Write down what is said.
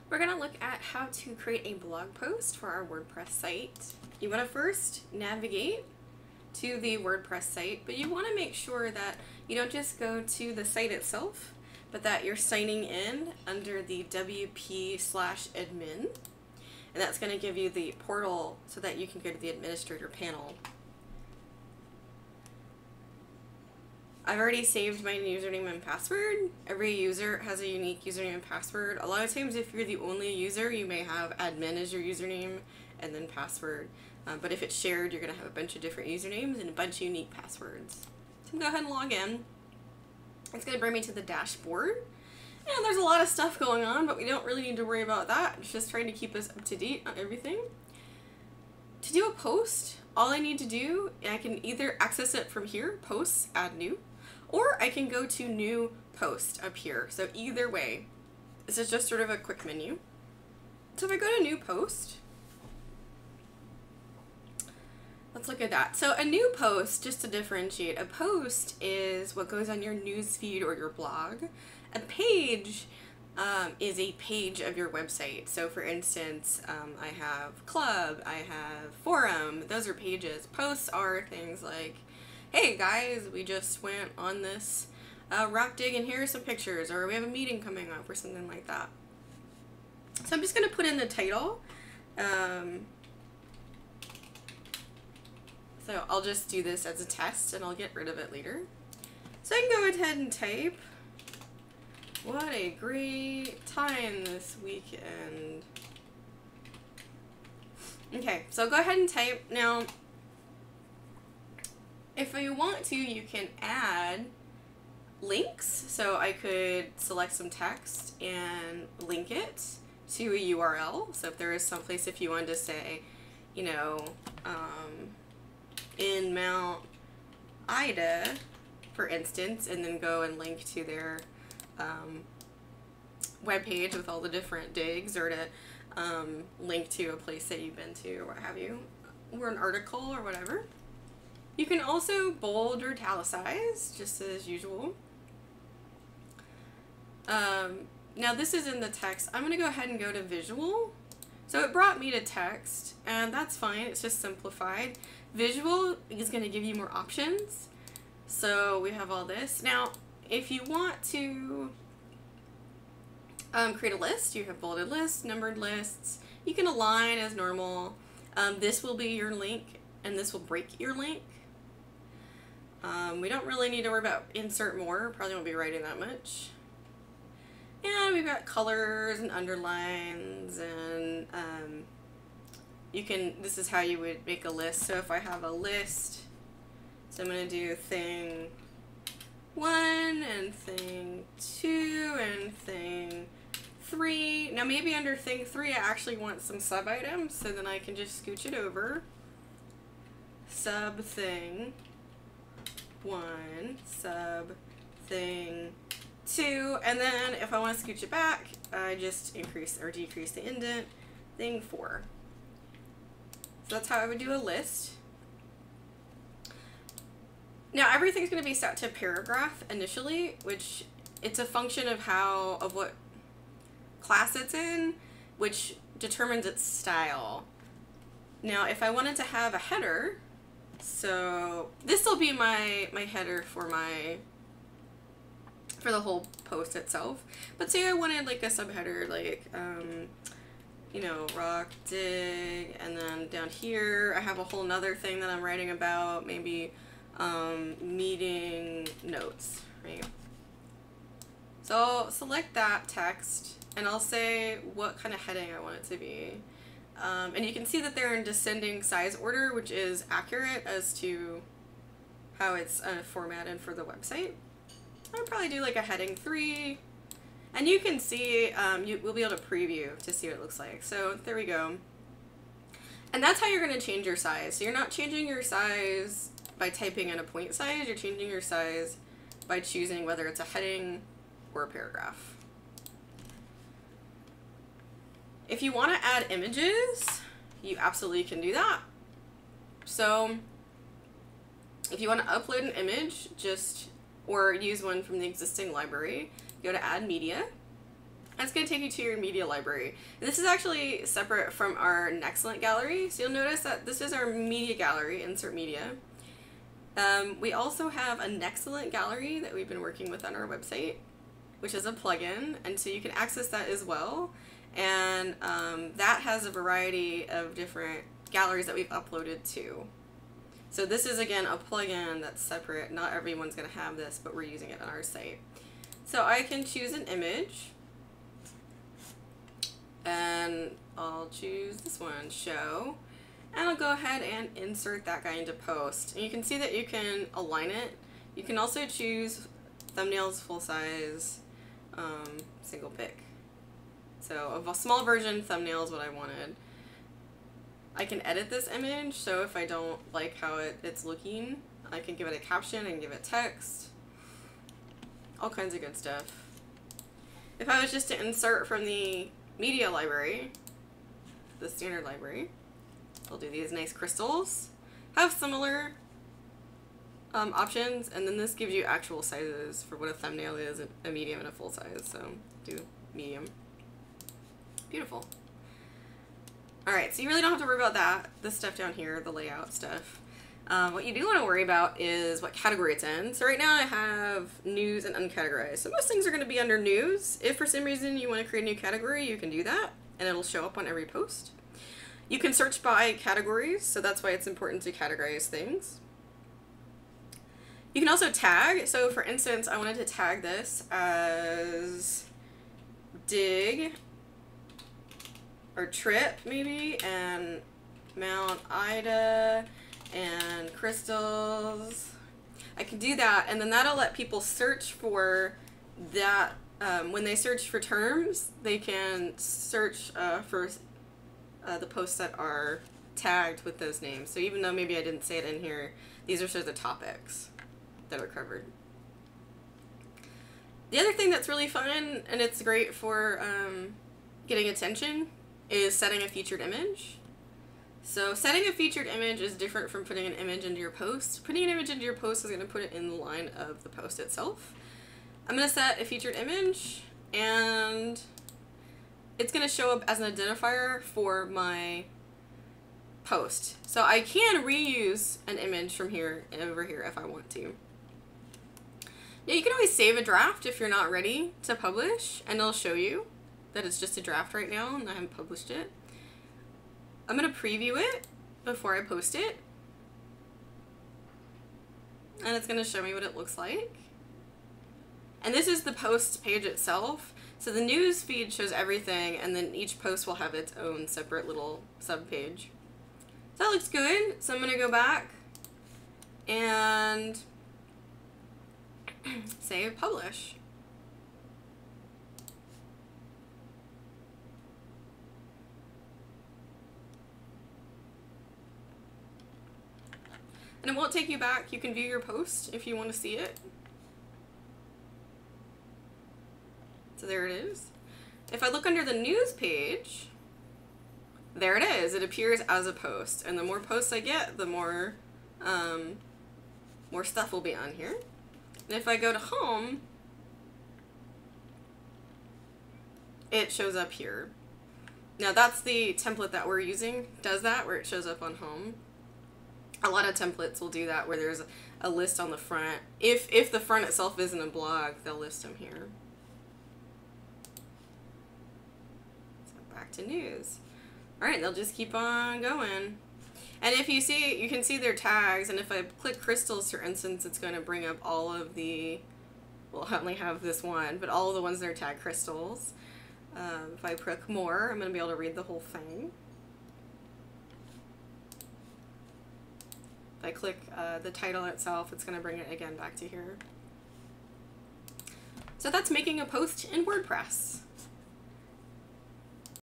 We're going to look at how to create a blog post for our WordPress site. You want to first navigate to the WordPress site, but you want to make sure that you don't just go to the site itself, but that you're signing in under the WP/admin, and that's going to give you the portal so that you can go to the administrator panel. I've already saved my username and password. Every user has a unique username and password. A lot of times if you're the only user, you may have admin as your username and then password. But if it's shared, you're going to have a bunch of different usernames and a bunch of unique passwords. So go ahead and log in. It's going to bring me to the dashboard. And there's a lot of stuff going on, but we don't really need to worry about that. It's just trying to keep us up to date on everything. To do a post, all I need to do, I can either access it from here, posts, add new, or I can go to new post up here. So either way, this is just sort of a quick menu. So if I go to new post, let's look at that. So a new post, just to differentiate, a post is what goes on your news feed or your blog. A page is a page of your website. So for instance, I have club, I have forum, those are pages. Posts are things like, hey guys, we just went on this rock dig and here are some pictures, or we have a meeting coming up or something like that. So I'm just going to put in the title. So I'll just do this as a test and I'll get rid of it later. So I can go ahead and type, what a great time this weekend. Okay, so go ahead and type. Now, if you want to, you can add links. So I could select some text and link it to a URL. So if there is some place, if you wanted to say, you know, in Mount Ida, for instance, and then go and link to their webpage with all the different digs, or to link to a place that you've been to or what have you, or an article or whatever. You can also bold or italicize, just as usual. Now this is in the text. I'm going to go ahead and go to visual. So it brought me to text, and that's fine. It's just simplified. Visual is going to give you more options. So we have all this. Now, if you want to create a list, you have bolded lists, numbered lists. You can align as normal. This will be your link, and this will break your link. We don't really need to worry about insert more. Probably won't be writing that much. And we've got colors and underlines, and you can, this is how you would make a list. So if I have a list, so I'm going to do thing 1 and thing 2 and thing 3. Now maybe under thing 3 I actually want some sub items, so then I can just scooch it over. Sub thing 1, sub thing 2, and then if I want to scooch it back, I just increase or decrease the indent, thing 4. So that's how I would do a list. Now everything's going to be set to paragraph initially, which it's a function of what class it's in, which determines its style. Now if I wanted to have a header, so this will be my header for the whole post itself. But say I wanted like a subheader, like you know, rock dig, and then down here I have a whole nother thing that I'm writing about, maybe meeting notes, right? So I'll select that text and I'll say what kind of heading I want it to be. And you can see that they're in descending size order, which is accurate as to how it's formatted for the website. I'll probably do like a heading 3, and you can see, we'll be able to preview to see what it looks like. So there we go. And that's how you're going to change your size. So you're not changing your size by typing in a point size, you're changing your size by choosing whether it's a heading or a paragraph. If you want to add images, you absolutely can do that. So if you want to upload an image, or use one from the existing library, go to add media, That's going to take you to your media library. This is actually separate from our Nextlet gallery, so you'll notice that this is our media gallery, insert media. We also have a Nextlet gallery that we've been working with on our website, which is a plugin, and so you can access that as well. And that has a variety of different galleries that we've uploaded to. So this is, again, a plugin that's separate. Not everyone's going to have this, but we're using it on our site. So I can choose an image, and I'll choose this one, show, and I'll go ahead and insert that guy into post. And you can see that you can align it. You can also choose thumbnails, full size, single pic. So a small version thumbnail is what I wanted. I can edit this image, so if I don't like how it's looking, I can give it a caption and give it text. All kinds of good stuff. If I was just to insert from the media library, the standard library, I'll do these nice crystals. Have similar options, and then this gives you actual sizes for what a thumbnail is, a medium and a full size. So do medium. Beautiful. Alright, so you really don't have to worry about that, this stuff down here, the layout stuff. What you do want to worry about is what category it's in. So right now I have news and uncategorized. So most things are going to be under news. If for some reason you want to create a new category, you can do that, and it'll show up on every post. You can search by categories, so that's why it's important to categorize things. You can also tag. So for instance, I wanted to tag this as dig or trip maybe, and Mount Ida and crystals. I can do that, and then that'll let people search for that. When they search for terms, they can search for the posts that are tagged with those names. So even though maybe I didn't say it in here, these are sort of the topics that are covered. The other thing that's really fun, and it's great for getting attention, is setting a featured image. So setting a featured image is different from putting an image into your post. Putting an image into your post is going to put it in the line of the post itself. I'm going to set a featured image, and it's going to show up as an identifier for my post. So I can reuse an image from here and over here if I want to. Now you can always save a draft if you're not ready to publish, and it'll show you that it's just a draft right now and I haven't published it. I'm going to preview it before I post it, and it's going to show me what it looks like. And this is the post page itself. So the news feed shows everything, and then each post will have its own separate little sub-page. So that looks good. So I'm going to go back and say publish. And it won't take you back. You can view your post if you want to see it. So there it is. If I look under the news page, there it is. It appears as a post. And the more posts I get, the more stuff will be on here. And if I go to home, it shows up here. Now that's the template that we're using, does that, where it shows up on home. A lot of templates will do that, where there's a list on the front. If the front itself isn't a blog, they'll list them here. So back to news. All right, they'll just keep on going. And if you see, you can see their tags, and if I click crystals, for instance, it's going to bring up all of the, well, I only have this one, but all of the ones that are tagged crystals. If I click more, I'm going to be able to read the whole thing. If I click the title itself, it's going to bring it again back to here. So that's making a post in WordPress.